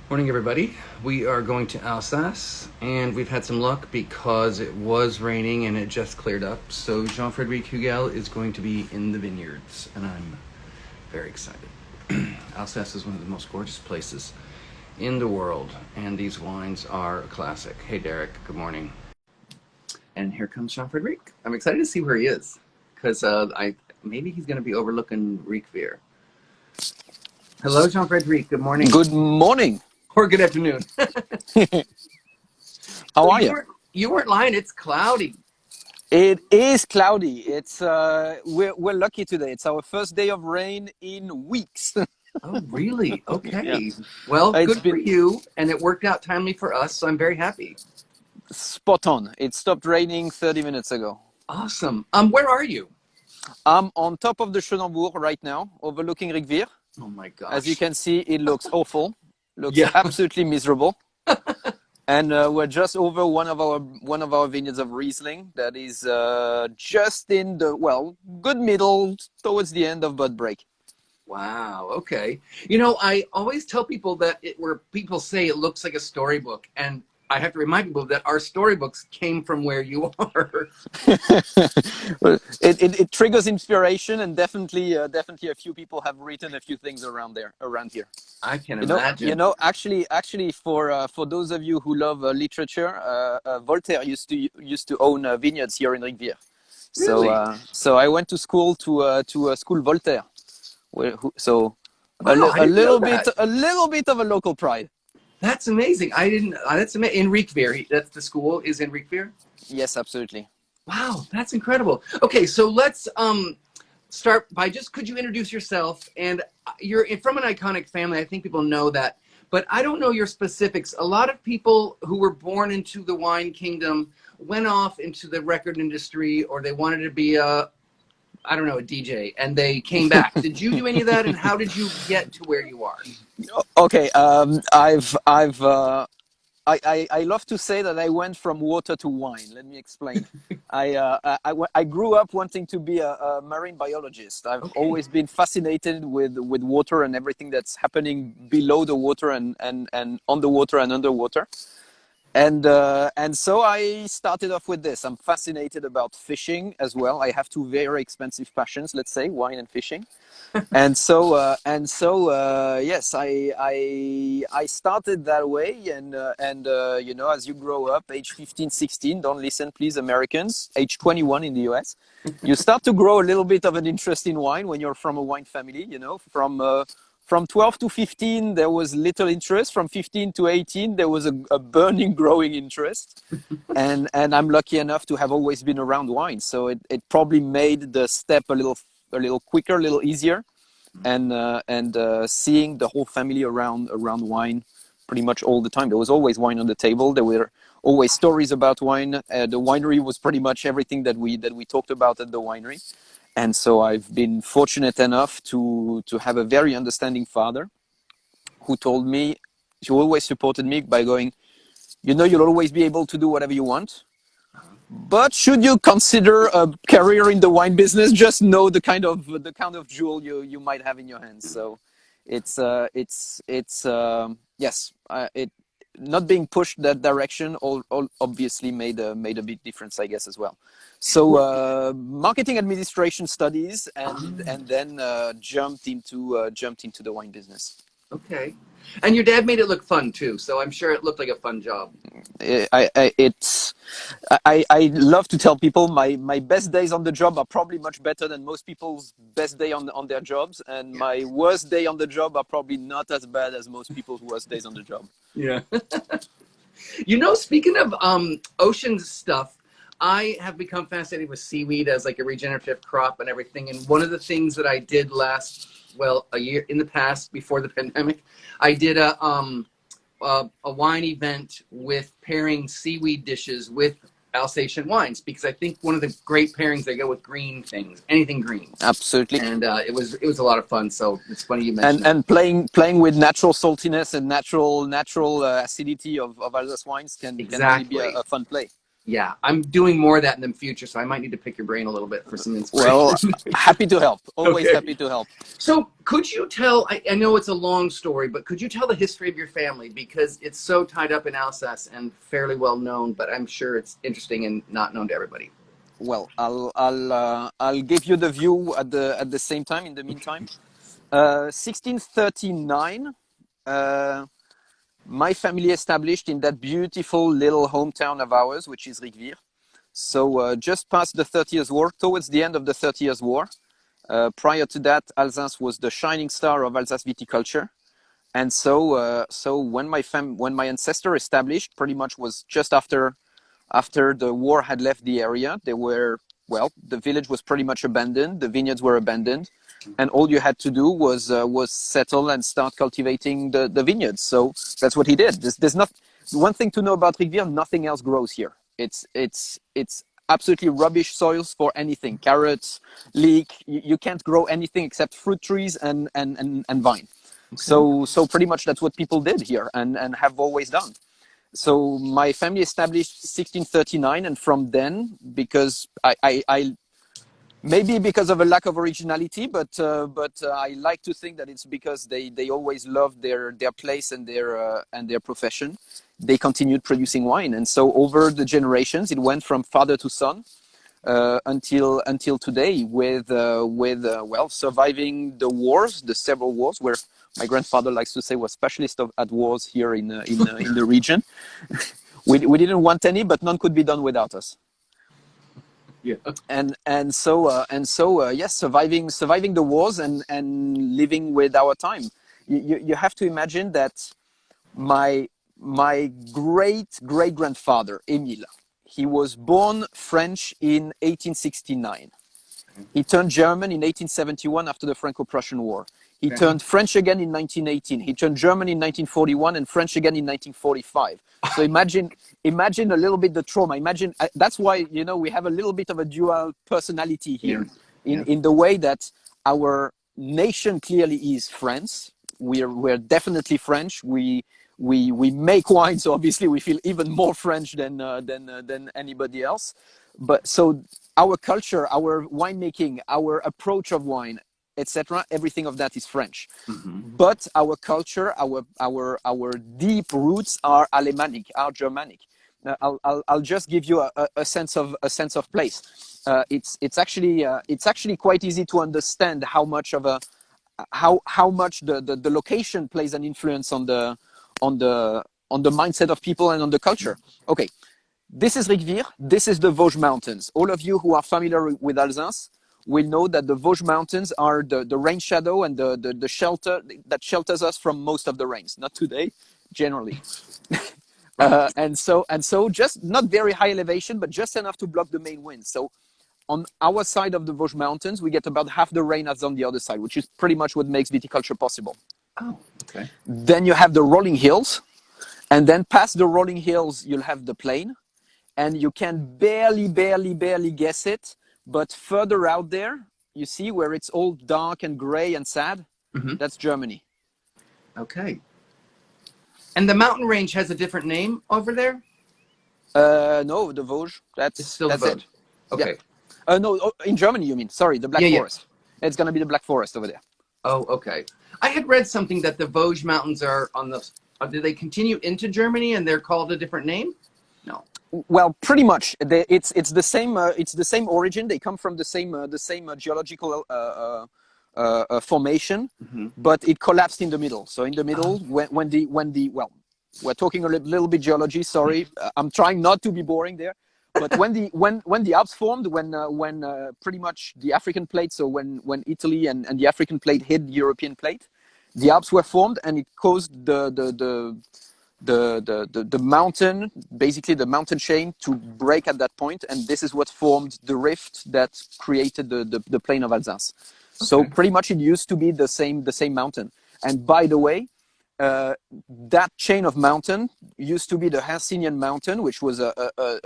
Morning, everybody. We are going to Alsace, and we've had some luck because it was raining and it just cleared up. So Jean-Frederic Hugel is going to be in the vineyards, and I'm very excited. Alsace is one of the most gorgeous places in the world, and these wines are a classic. Hey, Derek. Good morning. And here comes Jean-Frederic. I'm excited to see where he is because I maybe he's going to be overlooking Riquewihr. Hello, Jean-Frederic. Good morning Good morning. or good afternoon. How So are you you? weren't you weren't lying. It's cloudy. It is cloudy. We're lucky today. It's our first day of rain in weeks. Oh, really? Yeah, Okay. Well, it's good for been you, and it worked out timely for us, so I'm very happy. spot on. It stopped raining 30 minutes ago. Awesome. Where are you? I'm on top of the Schoenenbourg right now, overlooking Riquewihr. Oh my As you gosh. can see, it looks awful. Looks Yeah. absolutely miserable. And we're just over one of our vineyards of Riesling that is just in the good middle towards the end of bud break. Wow. Okay. I always tell people that where people say it looks like a storybook, and I have to remind people that our storybooks came from where you are. Well, it triggers inspiration, and definitely a few people have written a few things around here. I can You know, you imagine. know. Actually, for those of you who love literature, Voltaire used to own vineyards here in Riquewihr. So Really? so I went to school to school Voltaire. So Wow, I a didn't know little bit that. of a local pride. That's amazing. I didn't. That's amazing. In Riquewihr. That's the school is in Riquewihr. Yes, absolutely. Wow, that's incredible. Okay, so let's start by just could you introduce yourself? And you're from an iconic family. I think people know that, but I don't know your specifics. A lot of people who were born into the wine kingdom went off into the record industry, or they wanted to be a, I don't know, a DJ, and they came back. Did you do any of that? And how did you get to where you are? Okay. I love to say that I went from water to wine. Let me explain. I grew up wanting to be a marine biologist. I've Okay. always been fascinated with water and everything that's happening below the water and on the water and underwater. And so I started off with this. I'm fascinated about fishing as well. I have two very expensive passions, let's say, wine and fishing. Yes, I started that way, and as you grow up, age 15, 16, don't listen, please, Americans, age 21 in the US, you start to grow a little bit of an interest in wine when you're from a wine family. From 12 to 15, there was little interest. From 15 to 18, there was a burning, growing interest, and I'm lucky enough to have always been around wine, so it probably made the step a little quicker, a little easier, and seeing the whole family around wine pretty much all the time. There was always wine on the table. There were always stories about wine. The winery was pretty much everything that we talked about at the winery. And so I've been fortunate enough to have a very understanding father who told me, who always supported me by going, you'll always be able to do whatever you want, but should you consider a career in the wine business, just know the kind of jewel you might have in your hands. So it's yes, it not being pushed that direction all obviously made a big difference, I guess, as well. So marketing administration studies, and then jumped into the wine business. Okay. And your dad made it look fun too, so I'm sure it looked like a fun job. I love to tell people my best days on the job are probably much better than most people's best day on their jobs, and Yeah. my worst day on the job are probably not as bad as most people's worst days on the job. Yeah. Speaking of ocean stuff, I have become fascinated with seaweed as like a regenerative crop and everything. And one of the things that I did a year in the past before the pandemic, I did a wine event with pairing seaweed dishes with Alsatian wines because I think one of the great pairings they go with green things, anything green, Absolutely. and it was a lot of fun. So it's funny you and mentioned that. and playing with natural saltiness and natural acidity of Alsace wines can only be a, Exactly. a fun play. Yeah, I'm doing more of that in the future, so I might need to pick your brain a little bit for some Well, inspiration. happy to help. Always Okay. happy to help. So, could you tell? I know it's a long story, but could you tell the history of your family because it's so tied up in Alsace and fairly well known, but I'm sure it's interesting and not known to everybody. Well, I'll give you the view at the same time. In the meantime, 1639. My family established in that beautiful little hometown of ours, which is Riquewihr. So just past the 30 Years' War, towards the end of the 30 Years' War. Prior to that, Alsace was the shining star of Alsace viticulture. And so when my ancestor established, pretty much was just after the war had left the area. The village was pretty much abandoned. The vineyards were abandoned, and all you had to do was settle and start cultivating the vineyards. So that's what he did. There's not one thing to know about Riquewihr. Nothing else grows here. It's absolutely rubbish soils for anything. Carrots, leek. You can't grow anything except fruit trees and vine. Okay. So pretty much that's what people did here and have always done. So my family established 1639, and from then, because I maybe because of a lack of originality, but I like to think that it's because they always loved their place and their profession. They continued producing wine, and so over the generations, it went from father to son until today, with surviving the wars, the several wars where my grandfather likes to say was specialist at wars here in the region. We didn't want any, but none could be done without us. Yeah. And so yes, surviving the wars and living with our time. You have to imagine that my great grandfather Émile, he was born French in 1869. He turned German in 1871 after the Franco-Prussian War. He turned French again in 1918. He turned German in 1941 and French again in 1945. So imagine a little bit the trauma. Imagine that's why we have a little bit of a dual personality here, in the way that our nation clearly is France. We're definitely French. We make wine, so obviously we feel even more French than anybody else. But so our culture, our winemaking, our approach of wine, etc., everything of that is French. Mm-hmm. But our culture, our deep roots are Alemannic, are Germanic. I'll just give you a sense of place. It's actually quite easy to understand how much the location plays an influence on the mindset of people and on the culture. Okay. This is Riquewihr. This is the Vosges Mountains. All of you who are familiar with Alsace will know that the Vosges Mountains are the rain shadow and the shelter that shelters us from most of the rains. Not today, generally. And so just not very high elevation, but just enough to block the main wind. So on our side of the Vosges Mountains, we get about half the rain as on the other side, which is pretty much what makes viticulture possible. Oh, okay. Then you have the rolling hills, and then past the rolling hills, you'll have the plain. And you can barely guess it, but further out there, you see where it's all dark and gray and sad. Mm-hmm. That's Germany. Okay. And the mountain range has a different name over there? No, the Vosges. That's still the Vosges. It. Okay. Yeah. No, in Germany you mean? Sorry, the Black Forest. Yeah. It's going to be the Black Forest over there. Oh, okay. I had read something that the Vosges Mountains are on the. Do they continue into Germany and they're called a different name? No. Well, pretty much. It's the same. It's the same origin. They come from the same geological formation, mm-hmm. But it collapsed in the middle. So in the middle, when the we're talking a little bit geology. Sorry, I'm trying not to be boring there. But when the Alps formed, when pretty much the African plate, so when Italy and the African plate hit the European plate, the Alps were formed, and it caused the mountain, basically the mountain chain, to break at that point, and this is what formed the rift that created the plain of Alsace. Okay. So pretty much it used to be the same mountain. And by the way, that chain of mountain used to be the Hercynian mountain, which was a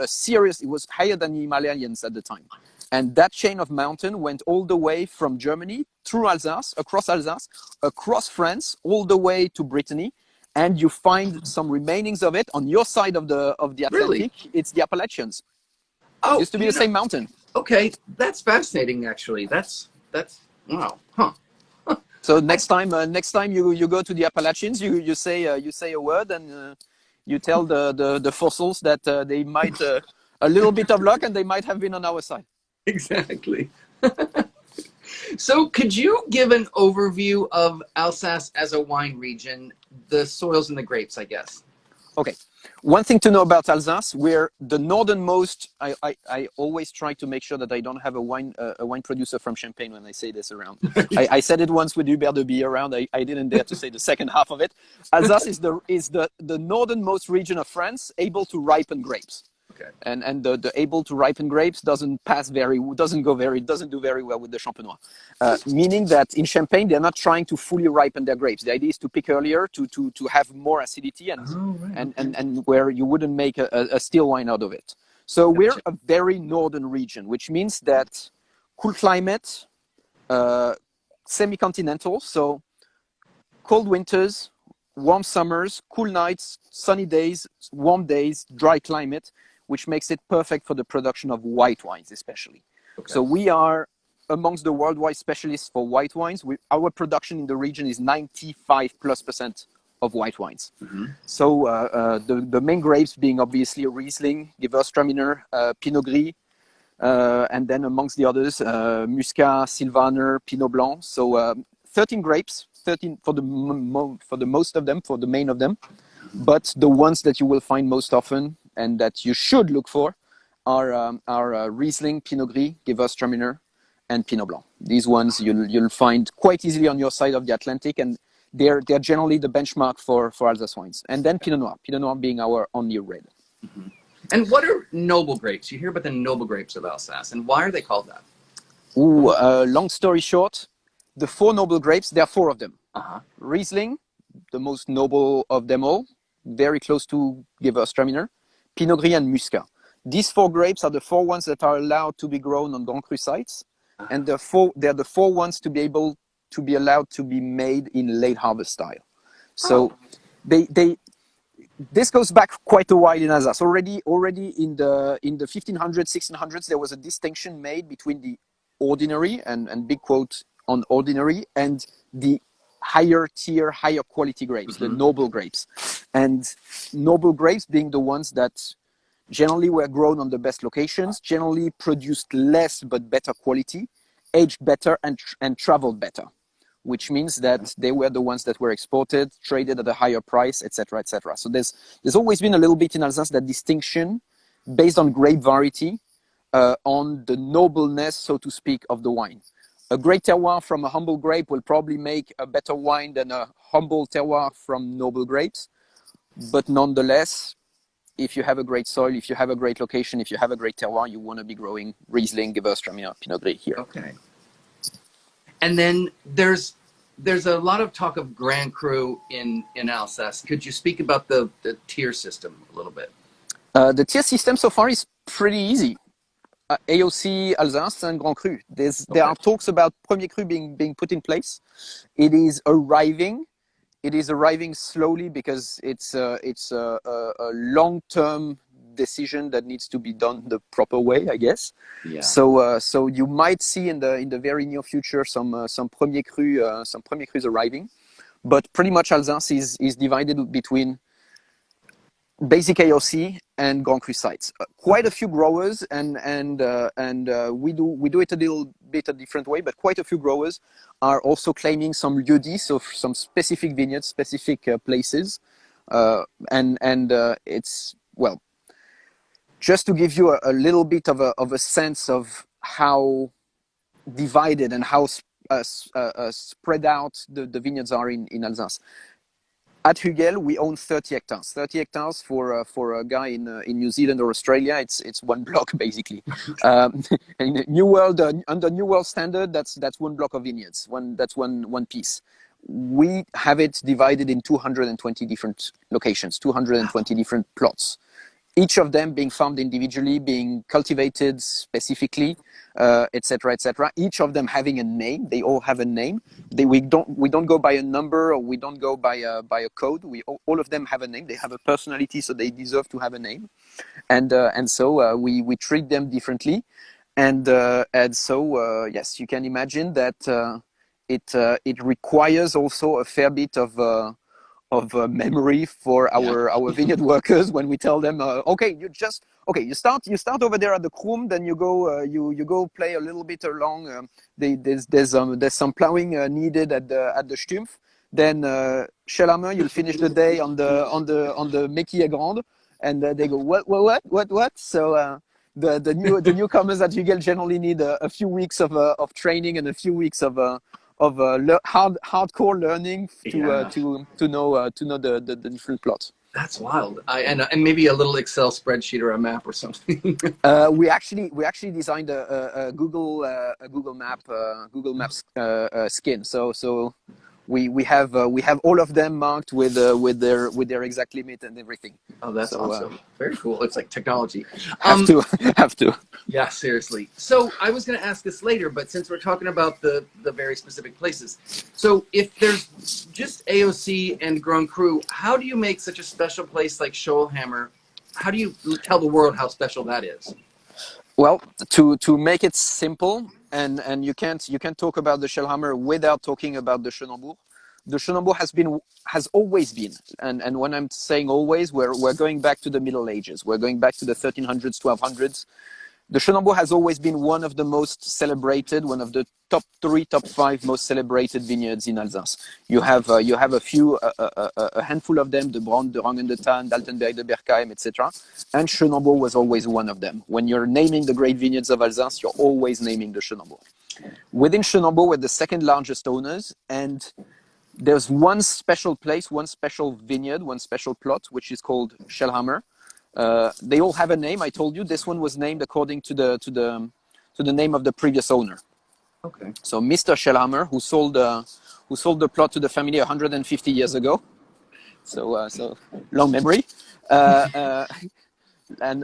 serious, it was higher than the Himalayas at the time. And that chain of mountain went all the way from Germany through Alsace, across France, all the way to Brittany. and you find some remainings of it on your side of the Atlantic. Really? It's the Appalachians. Oh, Used to be the same mountain. Okay, that's fascinating. Actually, that's wow, huh? So next time you go to the Appalachians, you say a word, and you tell the fossils that they might a little bit of luck, and they might have been on our side. Exactly. So, could you give an overview of Alsace as a wine region, the soils and the grapes, I guess? Okay. One thing to know about Alsace, we're the northernmost. I always try to make sure that I don't have a wine producer from Champagne when I say this around. I said it once with Hubert de Bie around. I didn't dare to say the second half of it. Alsace is the northernmost region of France able to ripen grapes. Okay. And the able to ripen grapes doesn't do very well with the Champenois. Meaning that in Champagne they're not trying to fully ripen their grapes. The idea is to pick earlier to have more acidity and where you wouldn't make a still wine out of it. So Gotcha. we're a very northern region, which means that cool climate, semi-continental, so cold winters, warm summers, cool nights, sunny days, warm days, dry climate, which makes it perfect for the production of white wines, especially. Okay. So we are amongst the worldwide specialists for white wines. Our production in the region is 95+% of white wines. Mm-hmm. So the main grapes being obviously Riesling, Gewürztraminer, Pinot Gris, and then amongst the others, Muscat, Sylvaner, Pinot Blanc. So 13 grapes, 13 for the most of them, for the main of them. But the ones that you will find most often and that you should look for are Riesling, Pinot Gris, Gewürztraminer, and Pinot Blanc. These ones you'll find quite easily on your side of the Atlantic, and they're generally the benchmark for Alsace wines. And then Pinot Noir being our only red. Mm-hmm. And what are noble grapes? You hear about the noble grapes of Alsace, and why are they called that? Long story short, the 4 noble grapes, there are 4 of them. Uh-huh. Riesling, the most noble of them all, very close to Gewürztraminer, Pinot Gris and Muscat. These 4 grapes are the 4 ones that are allowed to be grown on Grand Cru sites, and they're the 4 ones to be able to be allowed to be made in late harvest style. So this goes back quite a while in Alsace. Already in the 1500s, 1600s, there was a distinction made between the ordinary and big quote on ordinary and the higher tier, higher quality grapes, mm-hmm. the noble grapes. And noble grapes being the ones that generally were grown on the best locations, generally produced less but better quality, aged better and traveled better, which means that they were the ones that were exported, traded at a higher price, etc., etc. So there's always been a little bit in Alsace that distinction based on grape variety, on the nobleness, so to speak, of the wine. A great terroir from a humble grape will probably make a better wine than a humble terroir from noble grapes. But nonetheless, if you have a great soil, if you have a great location, if you have a great terroir, you want to be growing Riesling, Gewürztraminer, Pinot Gris here. Okay. And then there's a lot of talk of Grand Cru in Alsace. Could you speak about the tier system a little bit? The tier system so far is pretty easy. AOC, Alsace, and Grand Cru. There are talks about Premier Cru being put in place. It is arriving. It is arriving slowly because it's a long-term decision that needs to be done the proper way, I guess. Yeah. So you might see in the very near future some Premier Crus arriving, but pretty much Alsace is divided between basic AOC and Grand Cru sites. Quite a few growers and we do it a little bit a different way, but quite a few growers are also claiming some lieux-dits, so some specific vineyards, specific places, and it's, well, just to give you a little bit of a sense of how divided and how spread out the vineyards are in Alsace. At Hugel, we own 30 hectares. 30 hectares for a guy in New Zealand or Australia, it's one block basically. In New World, under New World standard, that's one block of vineyards. That's one piece. We have it divided in 220 different locations, 220 different plots. each of them being farmed individually, being cultivated specifically, etc., etc. Each of them having a name. They all have a name. We don't go by a number, or we don't go by a code. All of them have a name. They have a personality, so they deserve to have a name. And so we treat them differently. And so yes, you can imagine that it requires also a fair bit of memory for our vineyard workers when we tell them, okay, you start over there at the Krum, then you go play a little bit along. There's some plowing needed at the Stumpf. Then Schellhammer, you'll finish the day on the Mequier Grande, and they go what? So the newcomers at Hugel generally need a few weeks of training and a few weeks of hardcore learning to know the different plots. That's wild. And maybe a little Excel spreadsheet or a map or something. We actually designed a Google Maps skin. So we have all of them marked with their exact limit and everything. Oh, that's awesome. Very cool. It's like technology. Have to. Yeah, seriously. So I was going to ask this later, but since we're talking about the very specific places, so if there's just AOC and Grand Cru, how do you make such a special place like Schoenenbourg? How do you tell the world how special that is? Well, to make it simple, and you can't talk about the Schellhammer without talking about the Schoenenbourg. The Schoenenbourg has always been, and when I'm saying always, we're going back to the Middle Ages. We're going back to the 1300s, 1200s. The Schoenenbourg has always been one of the most celebrated, one of the top 3, top 5 most celebrated vineyards in Alsace. You have a few, a handful of them: the Brand, the Rang and the Tann, Daltenberg, the Berkheim, etc. And Schoenenbourg was always one of them. When you're naming the great vineyards of Alsace, you're always naming the Schoenenbourg. Within Schoenenbourg, we're the second largest owners, and there's one special place, one special vineyard, one special plot, which is called Schellhammer. They all have a name. I told you this one was named according to the name of the previous owner. Okay. So Mr. Schellhammer, who sold the plot to the family 150 years ago. So long memory, and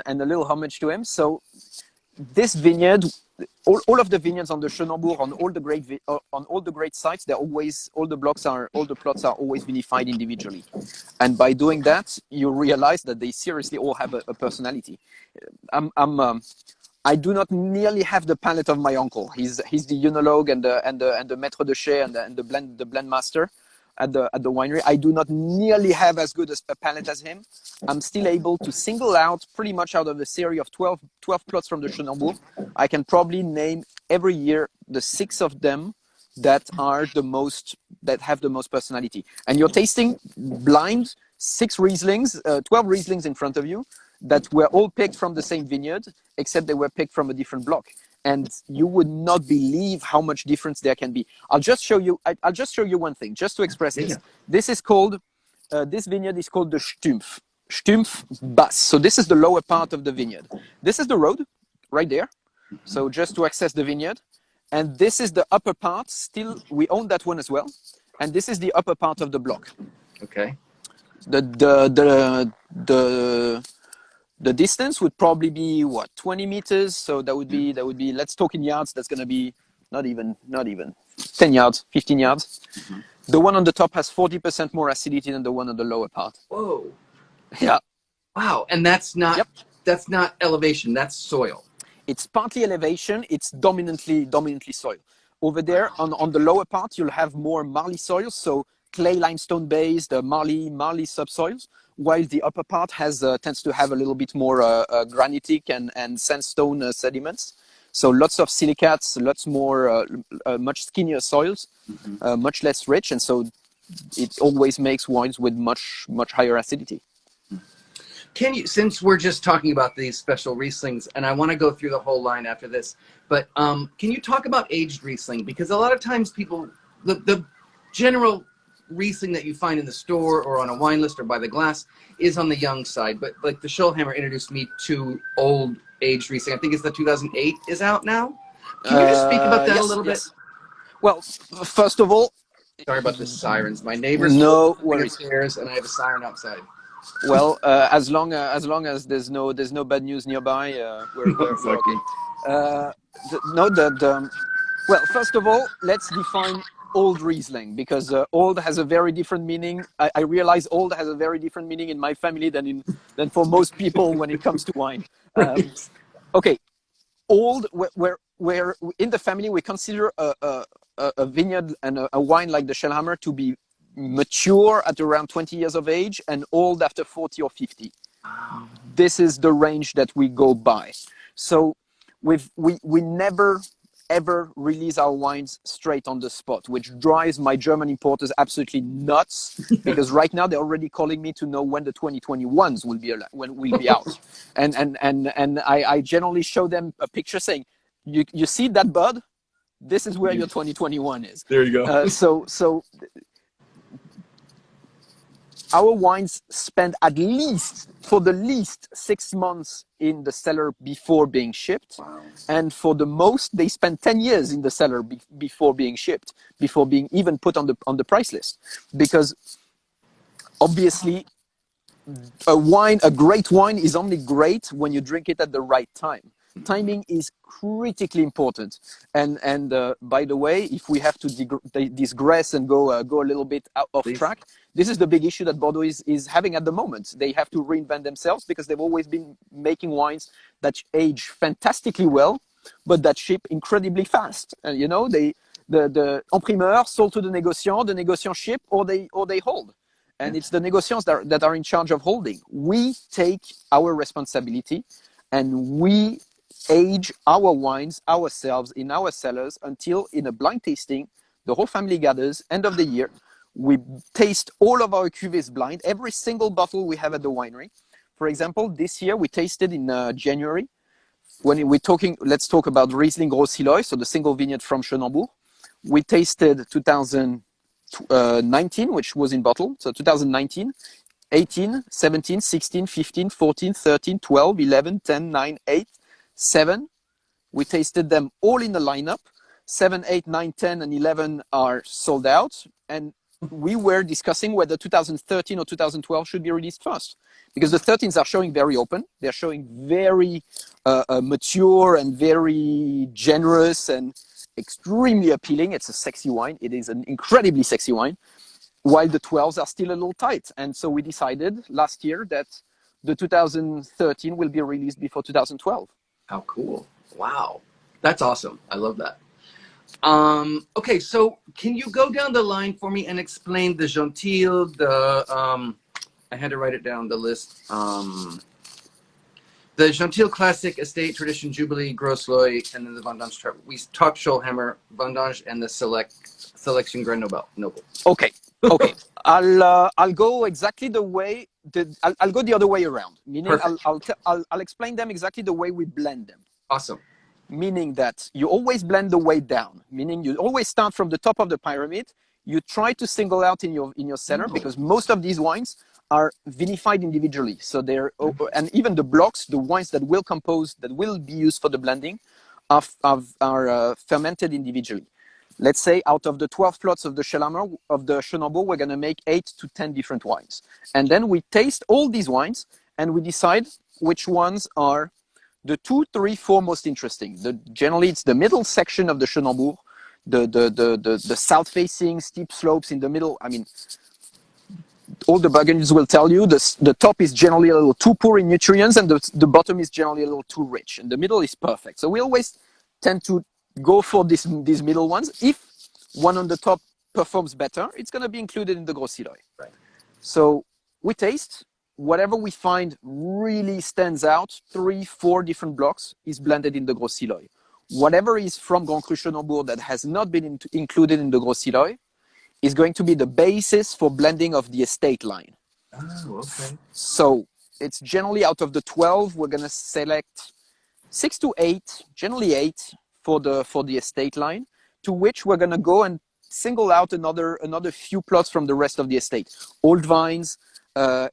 a little homage to him. So this vineyard, all of the vineyards on the Schoenenbourg, on all the great sites, all the plots are always vinified individually, and by doing that, you realize that they seriously all have a personality. I do not nearly have the palate of my uncle. He's the enologue and the maître de chai and the blend master at the winery. I do not nearly have as good a palate as him. I'm still able to single out, pretty much out of the series of 12 plots from the Schoenenbourg, I can probably name every year the 6 of them that have the most personality. And you're tasting blind 12 Rieslings in front of you that were all picked from the same vineyard, except they were picked from a different block. And you would not believe how much difference there can be. I'll just show you one thing, just to express this. This vineyard is called the Stumpf Bass. So this is the lower part of the vineyard. This is the road, right there. So just to access the vineyard. And this is the upper part. Still, we own that one as well. And this is the upper part of the block. Okay. The distance would probably be 20 meters. So that would be let's talk in yards. That's going to be not even 10 yards, 15 yards. Mm-hmm. The one on the top has 40% more acidity than the one on the lower part. Whoa. Yeah. Wow. And that's not elevation. That's soil. It's partly elevation. It's dominantly soil. Over there on the lower part, you'll have more marly soils. So clay limestone based marly subsoils. While the upper part tends to have a little bit more granitic and sandstone sediments. So lots of silicates, lots more, much skinnier soils, mm-hmm. Much less rich, and so it always makes wines with much higher acidity. Can you, since we're just talking about these special Rieslings, and I want to go through the whole line after this, but can you talk about aged Riesling? Because a lot of times people, the general Riesling that you find in the store or on a wine list or by the glass is on the young side, but like the Schoenenbourg introduced me to old aged Riesling. I think it's the 2008 is out now. Can you just speak about that a little bit? Well, first of all, sorry about the sirens. My neighbors no worries upstairs, and I have a siren outside. Well, as long as there's no bad news nearby, we're Exactly. okay. No, well, first of all, let's define old Riesling, because old has a very different meaning. I realize old has a very different meaning in my family than for most people when it comes to wine. Right. Okay, old, where in the family we consider a vineyard and a wine like the Schellhammer to be mature at around 20 years of age and old after 40 or 50. This is the range that we go by. So we never ever release our wines straight on the spot, which drives my German importers absolutely nuts, because right now they're already calling me to know when the 2021s will be out. And I generally show them a picture saying, you see that bud? This is where your 2021 is. There you go. So our wines spend at least, for the least, 6 months in the cellar before being shipped. Wow. And for the most, they spend 10 years in the cellar before being shipped, before being even put on the price list. Because obviously, a great wine is only great when you drink it at the right time. Timing is critically important. And by the way, if we have to digress and go a little bit off track, this is the big issue that Bordeaux is having at the moment. They have to reinvent themselves, because they've always been making wines that age fantastically well, but that ship incredibly fast. And you know, the en primeur sold to the négociant ship, or they hold. And it's the négociants that are in charge of holding. We take our responsibility and we age our wines ourselves in our cellars until, in a blind tasting, the whole family gathers, end of the year. We taste all of our cuvées blind, every single bottle we have at the winery. For example, this year we tasted in January. When we're talking, let's talk about Riesling Gros Syllois, so the single vineyard from Schoenenbourg. We tasted 2019, which was in bottle, so 2019, 18, 17, 16, 15, 14, 13, 12, 11, 10, 9, 8, 7. We tasted them all in the lineup. 7, 8, 9, 10, and 11 are sold out. And we were discussing whether 2013 or 2012 should be released first, because the 13s are showing very open. They're showing very mature and very generous and extremely appealing. It's a sexy wine. It is an incredibly sexy wine, while the 12s are still a little tight. And so we decided last year that the 2013 will be released before 2012. How cool. Wow. That's awesome. I love that. Okay, so can you go down the line for me and explain the Gentil, I had to write it down, the list. The Gentil Classic, Estate, Tradition, Jubilee, Grosloy, and then the Vendange chart. We talked Schoenhammer, Vendange, and the Selection Grenoble. Okay. I'll go exactly the way I'll go the other way around. Meaning, I'll explain them exactly the way we blend them. Awesome. Meaning that you always blend the way down. Meaning you always start from the top of the pyramid. You try to single out in your cellar, because most of these wines are vinified individually. So and even the blocks, the wines that will compose, that will be used for the blending, are fermented individually. Let's say out of the 12 plots of the Schoenenbourg, we're going to make 8 to 10 different wines. And then we taste all these wines and we decide which ones are the 2, 3, 4 most interesting. Generally, it's the middle section of the Schoenenbourg, the south-facing steep slopes in the middle. I mean, all the Burgundians will tell you the top is generally a little too poor in nutrients, and the bottom is generally a little too rich, and the middle is perfect. So we always tend to go for these middle ones. If one on the top performs better, it's going to be included in the Gros Syllois. Right. So we taste. Whatever we find really stands out, 3, 4 different blocks is blended in the Gros Syllois. Whatever is from Grand Cru Schoenenbourg that has not been included in the Gros Syllois is going to be the basis for blending of the estate line. Oh, okay. So it's generally out of the 12, we're going to select 6 to 8, generally 8 for the estate line, to which we're going to go and single out another few plots from the rest of the estate. Old vines,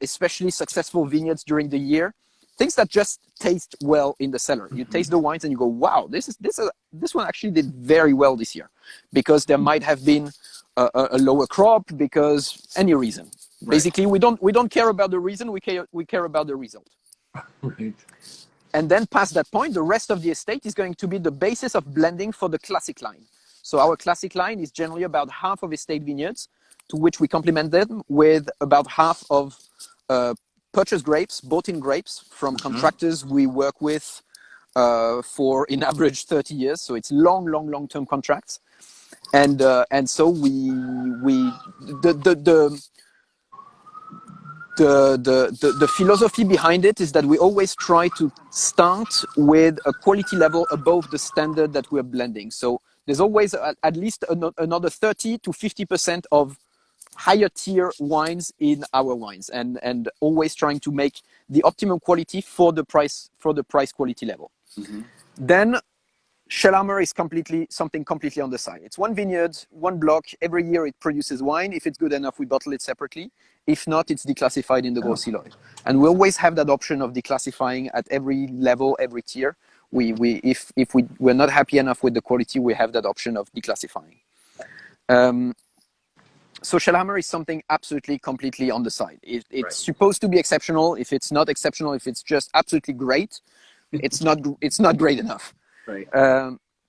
especially successful vineyards during the year, things that just taste well in the cellar. You taste the wines and you go, wow, this one actually did very well this year, because there might have been a lower crop, because any reason. Right. Basically, we don't care about the reason. We care about the result. Right. And then past that point, the rest of the estate is going to be the basis of blending for the classic line. So our classic line is generally about half of estate vineyards, to which we complement them with about half of purchased grapes, bought-in grapes from contractors we work with for, in average, 30 years. So it's long-term contracts. And so the philosophy behind it is that we always try to start with a quality level above the standard that we're blending. So there's always at least another 30 to 50% of higher tier wines in our wines, and always trying to make the optimum quality for the price quality level. Then Schoenenbourg is something completely on the side. It's one vineyard, one block. Every year it produces wine. If it's good enough, we bottle it separately. If not, it's declassified in the Gros Sylvain. And we always have that option of declassifying at every level, every tier. If we're not happy enough with the quality, we have that option of declassifying. So Schoenenbourg is something absolutely, completely on the side. It's supposed to be exceptional. If it's not exceptional, if it's just absolutely great, it's not great enough. Right.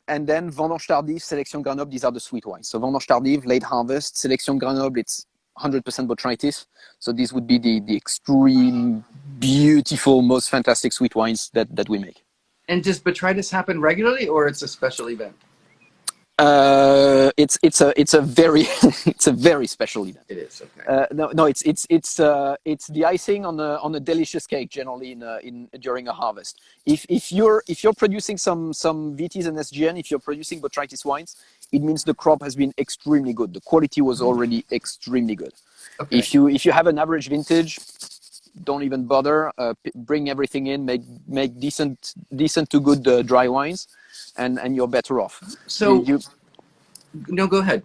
And then Vendange Tardive, Sélection Grenoble, these are the sweet wines. So Vendange Tardive, late harvest. Sélection Grenoble, it's 100% botrytis. So these would be the extreme, beautiful, most fantastic sweet wines that we make. And does botrytis happen regularly, or it's a special event? It's a very it's a very special event. It is, okay. No, it's the icing on a delicious cake generally during a harvest. If you're producing some VTs and SGN, if you're producing botrytis wines, it means the crop has been extremely good. The quality was already extremely good. Okay. If you have an average vintage, don't even bother. Bring everything in, make decent to good dry wines, and you're better off. So no, go ahead.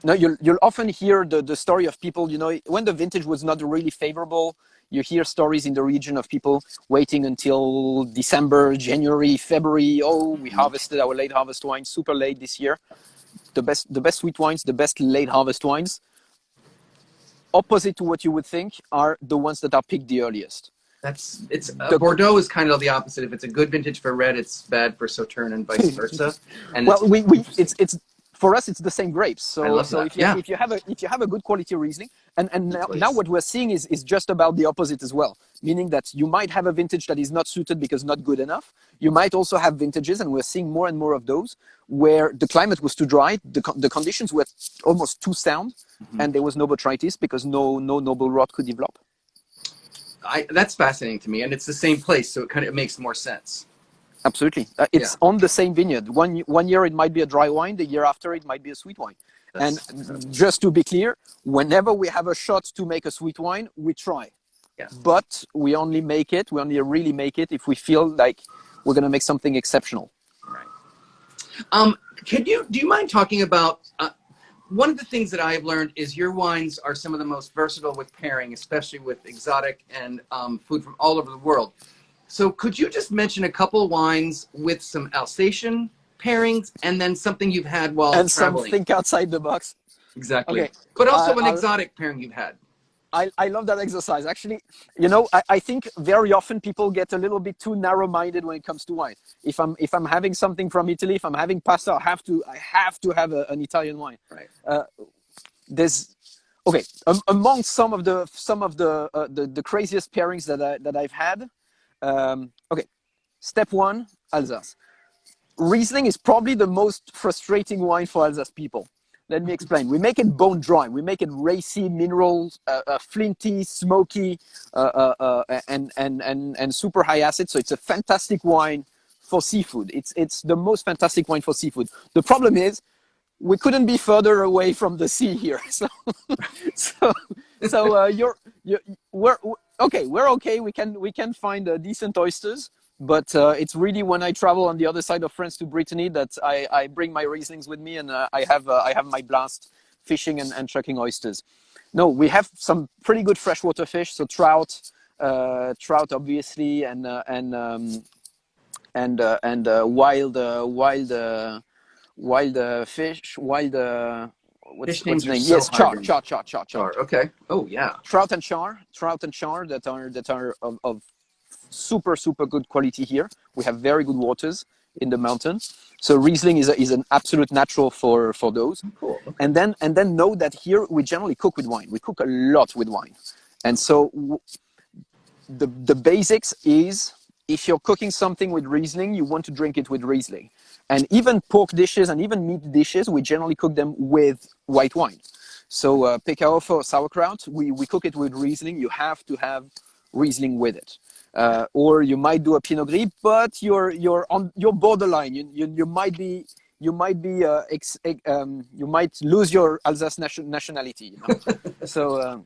No, you'll often hear the story of people, when the vintage was not really favorable. You hear stories in the region of people waiting until December, January, February. Oh, we harvested our late harvest wine super late this year. The best sweet wines, the best late harvest wines, opposite to what you would think, are the ones that are picked the earliest. Bordeaux is kind of the opposite. If it's a good vintage for red, it's bad for Sauterne and vice versa. And well, it's for us, it's the same grapes. So if you have a good quality Riesling, and now what we're seeing is just about the opposite as well. Meaning that you might have a vintage that is not suited because not good enough. You might also have vintages, and we're seeing more and more of those, where the climate was too dry, the conditions were almost too sound, and there was no botrytis because no noble rot could develop. That's fascinating to me, and it's the same place, so it makes more sense. Absolutely. It's on the same vineyard. One year it might be a dry wine, the year after it might be a sweet wine. And just to be clear, whenever we have a shot to make a sweet wine, we try. Yeah. But we only really make it if we feel like we're going to make something exceptional. Right. Do you mind talking about, one of the things that I've learned is your wines are some of the most versatile with pairing, especially with exotic and food from all over the world. So could you just mention a couple wines with some Alsatian pairings and then something you've had while traveling? And something outside the box. Exactly. Okay. But also an exotic pairing you've had. I love that exercise. Actually, I think very often people get a little bit too narrow-minded when it comes to wine. If I'm having something from Italy, if I'm having pasta, I have to have an Italian wine. Right. Among some of the craziest pairings that I've had. Step one, Alsace. Riesling is probably the most frustrating wine for Alsace people. Let me explain. We make it bone dry. We make it racy, mineral, flinty, smoky, and super high acid. So it's a fantastic wine for seafood. It's the most fantastic wine for seafood. The problem is we couldn't be further away from the sea here. We're okay. We can find decent oysters. But it's really when I travel on the other side of France to Brittany that I bring my Rieslings with me, and I have my blast fishing and chucking oysters. No, we have some pretty good freshwater fish, so trout obviously, and wild fish, Fish what's names the are name? so Yes, hard. char. Okay. Oh yeah. Trout and char that are of super good quality here. We have very good waters in the mountain, so Riesling is an absolute natural for those. Cool. Okay. And then know that here we generally cook with wine. We cook a lot with wine, and so the basics is, if you're cooking something with Riesling, you want to drink it with Riesling. And even pork dishes and even meat dishes, we generally cook them with white wine. So pekao for sauerkraut, we cook it with Riesling. You have to have Riesling with it. Or you might do a Pinot Gris, but you're borderline. You might be you might lose your Alsace nationality. So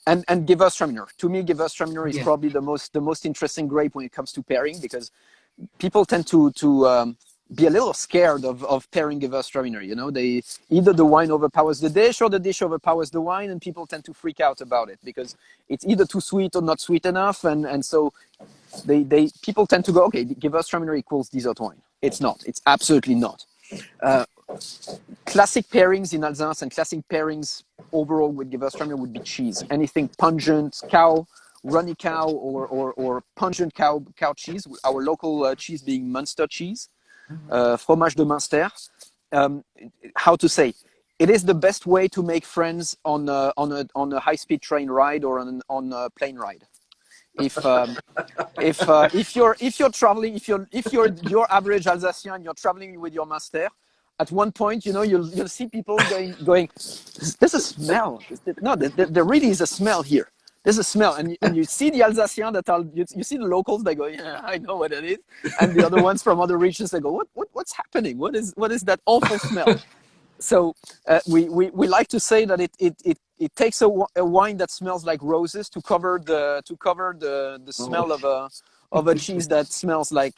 and Gewürztraminer. To me, Gewürztraminer is probably the most interesting grape when it comes to pairing, because people tend to be a little scared of pairing Gewürztraminer. You know, they either the wine overpowers the dish or the dish overpowers the wine, and people tend to freak out about it because it's either too sweet or not sweet enough, and so people tend to go, okay, Gewürztraminer equals dessert wine. It's not. It's absolutely not. Classic pairings in Alsace and classic pairings overall with Gewürztraminer would be cheese. Anything pungent, runny cow, or pungent cow cheese. Our local cheese being Munster cheese, fromage de Munster. How to say? It is the best way to make friends on a high-speed train ride or on a plane ride. If you're traveling, if you're your average Alsatian, you're traveling with your master. At one point, you know, you'll see people going. There's a smell. No, there really is a smell here. There's a smell, and you see the Alsatians that are you see the locals. They go, yeah, I know what it is, and the other ones from other regions, they go, what's happening? What is that awful smell? So we like to say that it takes a wine that smells like roses to cover the smell of a cheese that smells like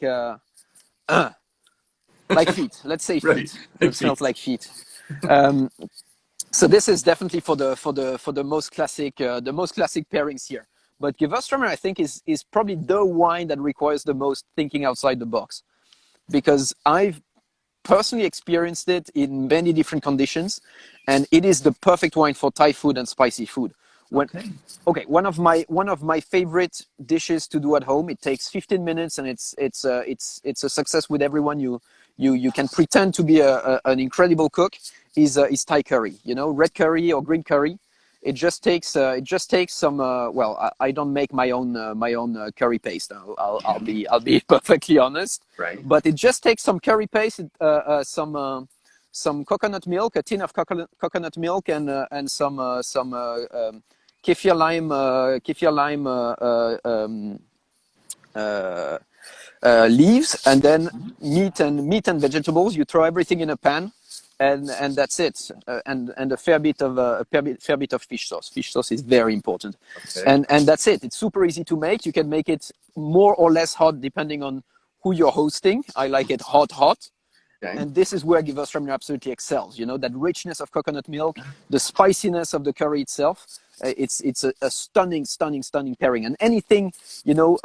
feet. Let's say feet. Right. It smells like feet. So this is definitely for the most classic pairings here. But Gewürztraminer, I think, is probably the wine that requires the most thinking outside the box, because I've personally experienced it in many different conditions, and it is the perfect wine for Thai food and spicy food. One of my favorite dishes to do at home. It takes 15 minutes, and it's a success with everyone. You can pretend to be an incredible cook. Is Thai curry? You know, red curry or green curry. It just takes some. I don't make my own curry paste. I'll be perfectly honest. Right. But it just takes some curry paste, some coconut milk, a tin of coconut milk, and some kefir lime leaves, and then meat and vegetables. You throw everything in a pan. And that's it, and a fair bit of fish sauce. Fish sauce is very important, and that's it. It's super easy to make. You can make it more or less hot depending on who you're hosting. I like it hot, and this is where Gewürztraminer absolutely excels. You know, that richness of coconut milk, the spiciness of the curry itself. It's a stunning pairing, and anything, you know,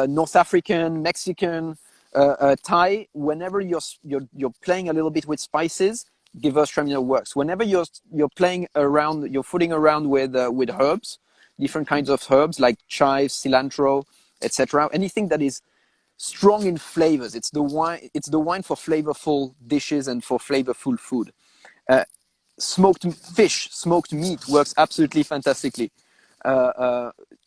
North African, Mexican, Thai. Whenever you're playing a little bit with spices, Gewürztraminer works. Whenever you're playing around, you're fooling around with herbs, different kinds of herbs like chives, cilantro, etc. Anything that is strong in flavors. It's the wine for flavorful dishes and for flavorful food. Smoked fish, smoked meat works absolutely fantastically.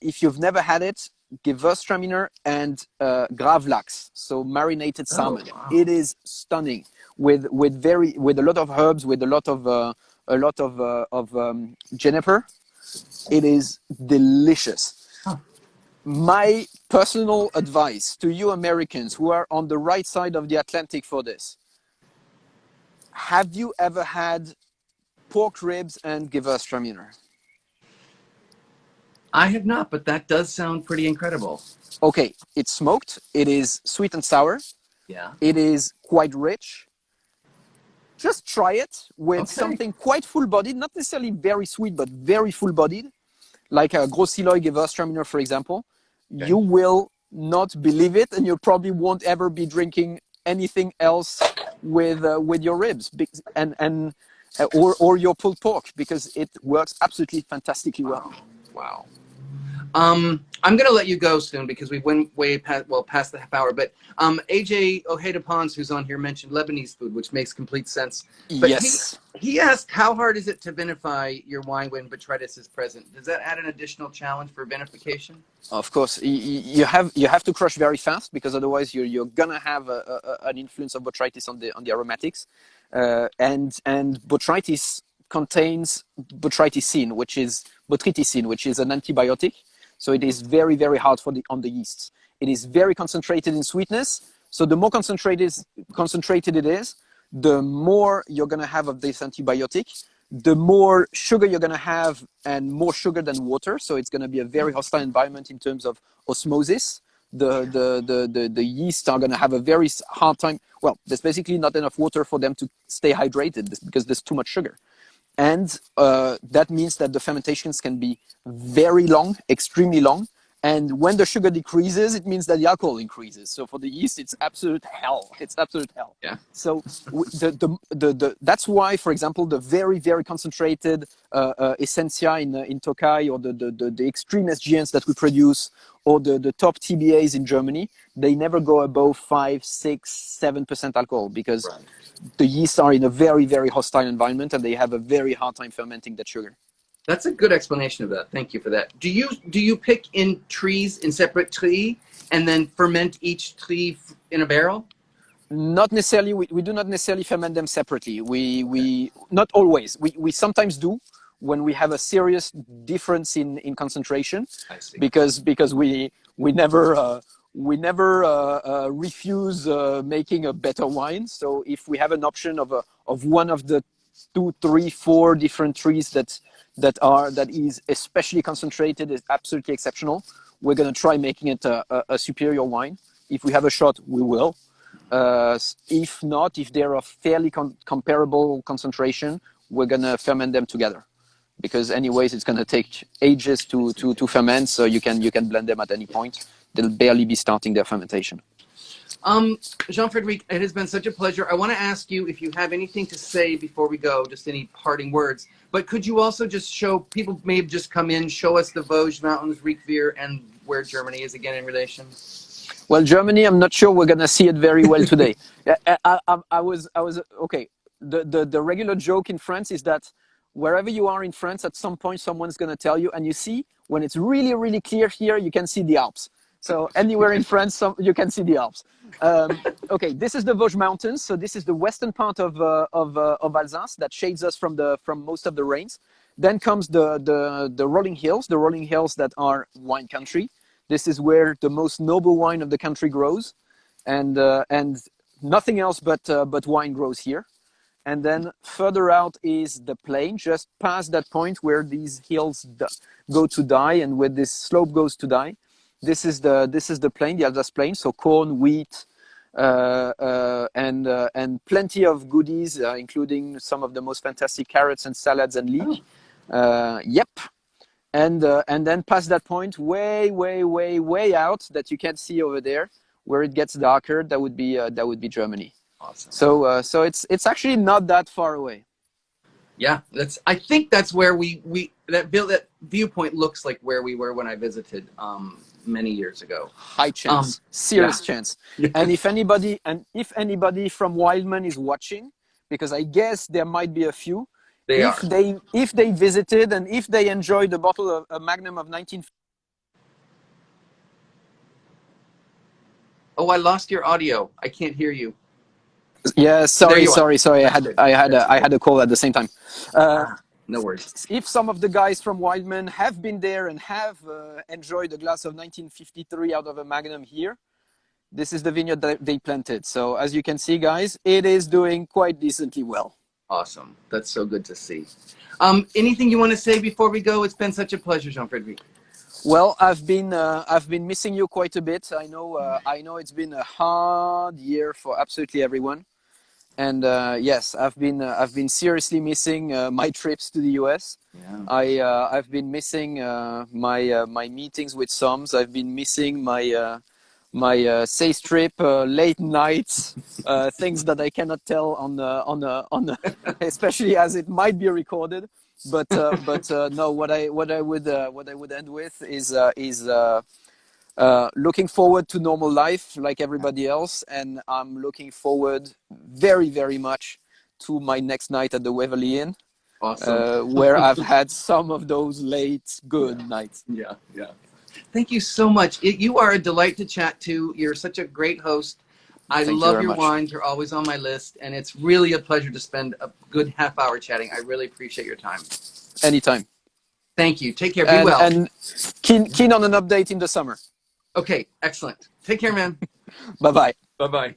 If you've never had it, Gewürztraminer and gravlax, so marinated salmon. Oh, wow. It is stunning with a lot of herbs, with a lot of juniper. It is delicious. Huh. My personal advice to you Americans who are on the right side of the Atlantic for this: have you ever had pork ribs and Gewürztraminer? I have not, but that does sound pretty incredible. Okay, it's smoked. It is sweet and sour. Yeah. It is quite rich. Just try it with something quite full-bodied, not necessarily very sweet, but very full-bodied, like a Grossiloi Gewürztraminer, for example. Okay. You will not believe it, and you probably won't ever be drinking anything else with your ribs and or your pulled pork, because it works absolutely fantastically well. Wow. I'm going to let you go soon because we went way past the half hour. But AJ Ojeda Pons, who's on here, mentioned Lebanese food, which makes complete sense. But Yes. he asked, how hard is it to vinify your wine when botrytis is present? Does that add an additional challenge for vinification? Of course, you have to crush very fast, because otherwise you're gonna have an influence of botrytis on the aromatics, and botrytis contains botryticin, which is an antibiotic. So it is very, very hard on the yeasts. It is very concentrated in sweetness. So the more concentrated it is, the more you're gonna have of this antibiotic, the more sugar you're going to have, and more sugar than water. So it's going to be a very hostile environment in terms of osmosis. The yeast are going to have a very hard time. Well, there's basically not enough water for them to stay hydrated because there's too much sugar. And that means that the fermentations can be very long, extremely long. And when the sugar decreases, it means that the alcohol increases. So for the yeast, it's absolute hell. It's absolute hell. Yeah. So that's why, for example, the very, very concentrated Essentia in Tokai, or the extreme SGNs that we produce, or the top TBAs in Germany, they never go above 5, 6, 7% alcohol, because the yeasts are in a very, very hostile environment, and they have a very hard time fermenting that sugar. That's a good explanation of that. Thank you for that. Do you pick in separate trees and then ferment each tree in a barrel? Not necessarily. We do not necessarily ferment them separately. We not always. We sometimes do when we have a serious difference in concentration. I see. Because we never refuse making a better wine. So if we have an option of one of the 2, 3, 4 different trees that is especially concentrated, is absolutely exceptional, we're going to try making it a superior wine. If we have a shot, we will. If not, if they're of fairly comparable concentration, we're going to ferment them together, because anyways it's going to take ages to ferment, so you can blend them at any point. They'll barely be starting their fermentation. Jean-Frederic, it has been such a pleasure. I want to ask you if you have anything to say before we go, just any parting words. But could you also just show, people may have just come in, show us the Vosges Mountains, Riquewihr, and where Germany is again in relation? Well, Germany, I'm not sure we're going to see it very well today. I was okay. The regular joke in France is that wherever you are in France, at some point someone's going to tell you, and you see, when it's really, really clear here, you can see the Alps. So anywhere in France, you can see the Alps. Okay, this is the Vosges Mountains. So this is the western part of Alsace that shades us from most of the rains. Then comes the rolling hills that are wine country. This is where the most noble wine of the country grows, and nothing else but wine grows here. And then further out is the plain, just past that point where these hills go to die, and where this slope goes to die. This is the plain, the Alsace plain. So corn, wheat, and plenty of goodies, including some of the most fantastic carrots and salads and leek. Yep. And then past that point, way out, that you can't see over there, where it gets darker, that would be Germany. Awesome. So it's actually not that far away. Yeah, I think that's where that viewpoint looks like where we were when I visited many years ago. High chance, serious chance. And if anybody from Wildman is watching, because I guess there might be a few. If they visited and if they enjoyed a bottle of a Magnum of 19. Oh, I lost your audio. I can't hear you. Yeah, sorry. I had a call at the same time. No worries. If some of the guys from Wildman have been there and have enjoyed a glass of 1953 out of a Magnum here, this is the vineyard that they planted. So as you can see, guys, it is doing quite decently well. Awesome. That's so good to see. Anything you want to say before we go? It's been such a pleasure, Jean-Frederic. Well, I've been missing you quite a bit. I know it's been a hard year for absolutely everyone, and yes, I've been seriously missing my trips to the US. Yeah. I've been missing my meetings with SOMs. I've been missing safe trip, late nights, things that I cannot tell especially as it might be recorded. But no, what I would end with is looking forward to normal life like everybody else, and I'm looking forward very, very much to my next night at the Waverly Inn, Awesome. where I've had some of those late good nights. Yeah, yeah. Thank you so much. You are a delight to chat to. You're such a great host. I Thank you love very your much. wines. You're always on my list, and it's really a pleasure to spend a good half hour chatting. I really appreciate your time. Anytime. Thank you. Take care. Be well. And keen on an update in the summer. Okay, excellent. Take care, man. Bye bye. Bye-bye.